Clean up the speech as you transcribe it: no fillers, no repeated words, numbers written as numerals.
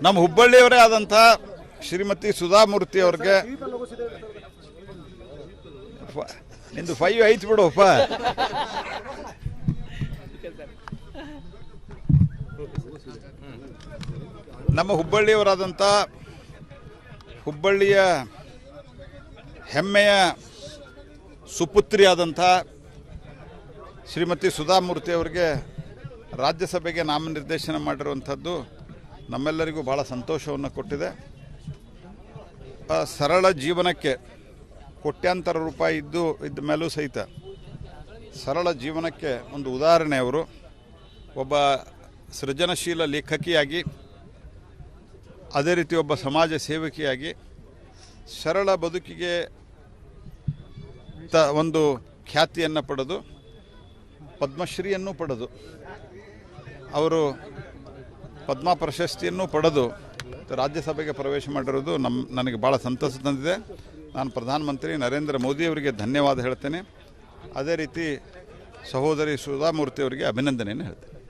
ನಮ್ಮ ಹುಬ್ಬಳ್ಳಿಯವರೇ ಆದಂಥ ಶ್ರೀಮತಿ ಸುಧಾಮೂರ್ತಿ ಅವ್ರಿಗೆ ನಿಂದು 5 ಐತಿ ಬಿಡುವಪ್ಪ. ನಮ್ಮ ಹುಬ್ಬಳ್ಳಿಯವರಾದಂಥ ಹುಬ್ಬಳ್ಳಿಯ ಹೆಮ್ಮೆಯ ಸುಪುತ್ರಿಯಾದಂಥ ಶ್ರೀಮತಿ ಸುಧಾಮೂರ್ತಿ ಅವರಿಗೆ ರಾಜ್ಯಸಭೆಗೆ ನಾಮನಿರ್ದೇಶನ ಮಾಡಿರುವಂಥದ್ದು ನಮ್ಮೆಲ್ಲರಿಗೂ ಭಾಳ ಸಂತೋಷವನ್ನು ಕೊಟ್ಟಿದೆ. ಸರಳ ಜೀವನಕ್ಕೆ ಕೋಟ್ಯಾಂತರ ರೂಪಾಯಿ ಇದ್ದ ಮೇಲೂ ಸಹಿತ ಸರಳ ಜೀವನಕ್ಕೆ ಒಂದು ಉದಾಹರಣೆ. ಅವರು ಒಬ್ಬ ಸೃಜನಶೀಲ ಲೇಖಕಿಯಾಗಿ, ಅದೇ ರೀತಿ ಒಬ್ಬ ಸಮಾಜ ಸೇವಕಿಯಾಗಿ ಸರಳ ಬದುಕಿಗೆ ಒಂದು ಖ್ಯಾತಿಯನ್ನು ಪಡೆದು ಪದ್ಮಶ್ರೀಯನ್ನು ಪಡೆದು ಅವರು ಪದ್ಮ ಪ್ರಶಸ್ತಿಯನ್ನು ಪಡೆದು ರಾಜ್ಯಸಭೆಗೆ ಪ್ರವೇಶ ಮಾಡಿರೋದು ನನಗೆ ಭಾಳ ಸಂತಸ ತಂದಿದೆ. ನಾನು ಪ್ರಧಾನಮಂತ್ರಿ ನರೇಂದ್ರ ಮೋದಿಯವರಿಗೆ ಧನ್ಯವಾದ ಹೇಳ್ತೇನೆ. ಅದೇ ರೀತಿ ಸಹೋದರಿ ಸುಧಾಮೂರ್ತಿ ಅವರಿಗೆ ಅಭಿನಂದನೆಯನ್ನು ಹೇಳ್ತೇನೆ.